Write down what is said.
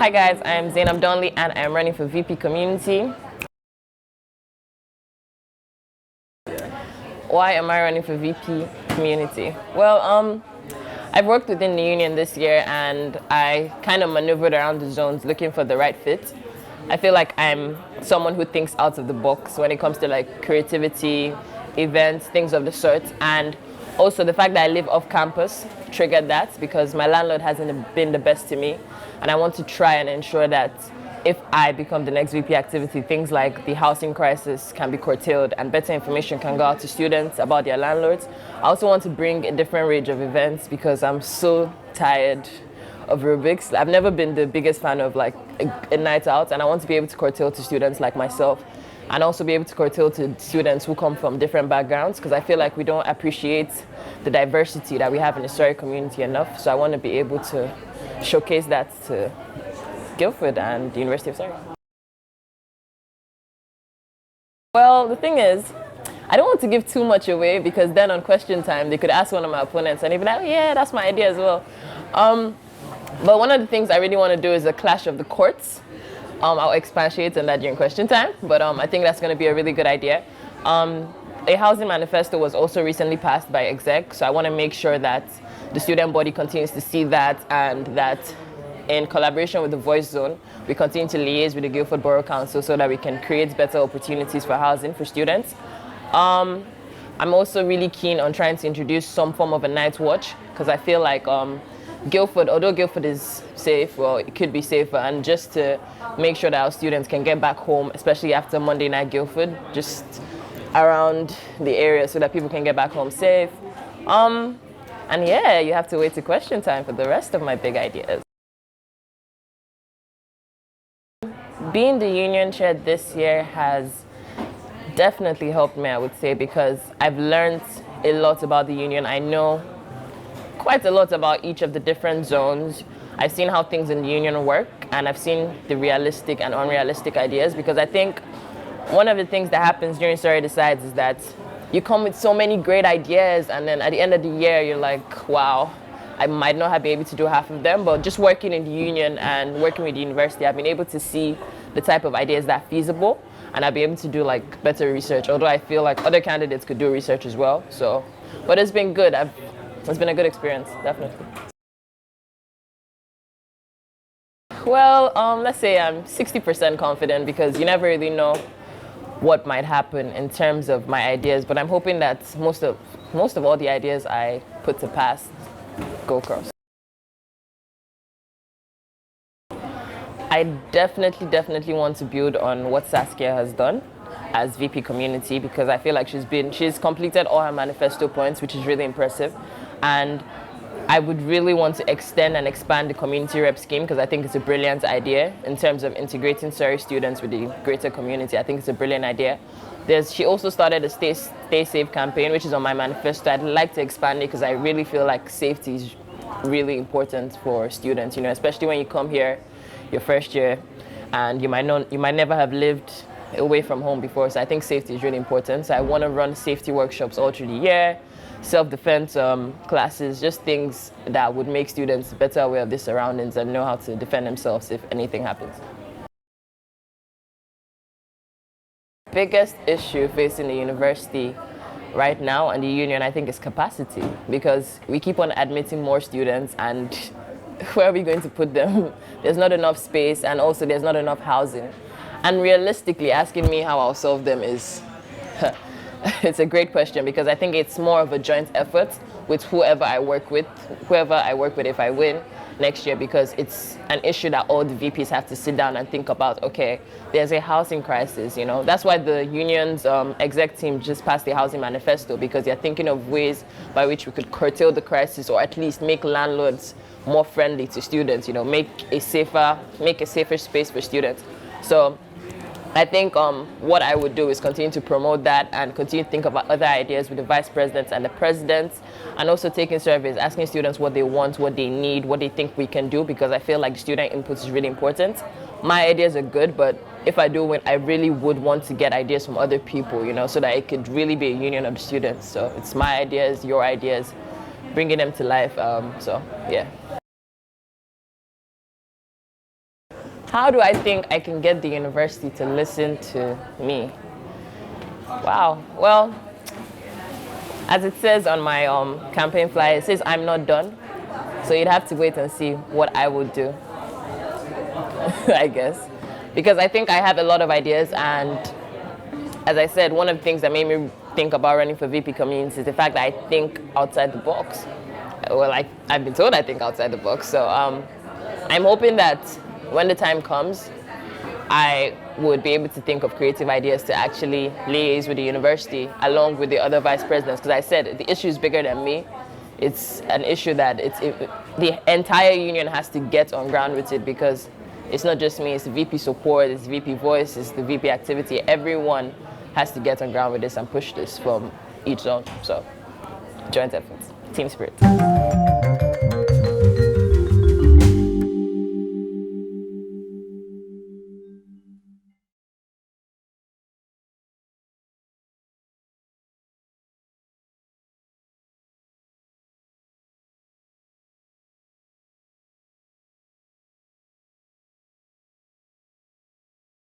Hi guys, I'm Zainab Donli and I'm running for VP Community. Why am I running for VP Community? Well, I've worked within the union this year and I kind of maneuvered around the zones looking for the right fit. I feel like I'm someone who thinks out of the box when it comes to like creativity, events, things of the sort. And also the fact that I live off campus triggered that because my landlord hasn't been the best to me. And I want to try and ensure that if I become the next VP activity, things like the housing crisis can be curtailed and better information can go out to students about their landlords. I also want to bring a different range of events because I'm so tired of Rubix. I've never been the biggest fan of like a night out, and I want to be able to curtail to students like myself and also be able to curtail to students who come from different backgrounds because I feel like we don't appreciate the diversity that we have in the Surrey community enough. So I want to be able to showcase that to Guildford and the University of Surrey. Well, the thing is, I don't want to give too much away because then on question time, they could ask one of my opponents and they'd be like, oh, yeah, that's my idea as well. But one of the things I really want to do is a clash of the courts. I'll expatiate on that during question time, but I think that's going to be a really good idea. A housing manifesto was also recently passed by exec, so I want to make sure that the student body continues to see that and that in collaboration with the Voice Zone, we continue to liaise with the Guildford Borough Council so that we can create better opportunities for housing for students. I'm also really keen on trying to introduce some form of a night watch because I feel like Guildford, although Guildford is safe, well, it could be safer, and just to make sure that our students can get back home, especially after Monday night Guildford, just around the area so that people can get back home safe. And yeah, you have to wait to question time for the rest of my big ideas. Being the union chair this year has definitely helped me, I would say, because I've learned a lot about the union. I know quite a lot about each of the different zones. I've seen how things in the union work, and I've seen the realistic and unrealistic ideas, because I think one of the things that happens during Surrey Decides is that you come with so many great ideas, and then at the end of the year, you're like, wow, I might not have been able to do half of them, but just working in the union and working with the university, I've been able to see the type of ideas that are feasible, and I'll be able to do like better research, although I feel like other candidates could do research as well. So, but it's been good. It's been a good experience, definitely. Well, let's say I'm 60% confident because you never really know what might happen in terms of my ideas, but I'm hoping that most of all the ideas I put to pass go across. I definitely want to build on what Saskia has done as VP Community because I feel like she's completed all her manifesto points, which is really impressive. And I would really want to extend and expand the community rep scheme because I think it's a brilliant idea in terms of integrating Surrey students with the greater community. I think it's a brilliant idea. She also started a Stay Safe campaign, which is on my manifesto. I'd like to expand it because I really feel like safety is really important for students, especially when you come here your first year and you might never have lived away from home before. So I think safety is really important. So I want to run safety workshops all through the year, self-defense classes, just things that would make students better aware of their surroundings and know how to defend themselves if anything happens. Biggest issue facing the university right now and the union, I think, is capacity, because we keep on admitting more students and where are we going to put them? There's not enough space, and also there's not enough housing. And realistically, asking me how I'll solve them is it's a great question, because I think it's more of a joint effort with whoever I work with if I win next year, because it's an issue that all the VPs have to sit down and think about. Okay, there's a housing crisis, That's why the union's exec team just passed the housing manifesto, because they're thinking of ways by which we could curtail the crisis, or at least make landlords more friendly to students, make a safer space for students. So I think what I would do is continue to promote that and continue to think about other ideas with the vice presidents and the presidents, and also taking surveys, asking students what they want, what they need, what they think we can do, because I feel like student input is really important. My ideas are good, but if I do win, I really would want to get ideas from other people, so that it could really be a union of the students. So it's my ideas, your ideas, bringing them to life. So yeah. How do I think I can get the university to listen to me? Wow. Well, as it says on my campaign flyer, it says I'm not done. So you'd have to wait and see what I would do, I guess. Because I think I have a lot of ideas, and as I said, one of the things that made me think about running for VP Communes is the fact that I think outside the box. Well, I've been told I think outside the box. So I'm hoping that when the time comes, I would be able to think of creative ideas to actually liaise with the university along with the other vice presidents. Because I said the issue is bigger than me. It's an issue that the entire union has to get on ground with it, because it's not just me, it's the VP support, it's VP voice, it's the VP activity. Everyone has to get on ground with this and push this from each zone. So, joint efforts, team spirit.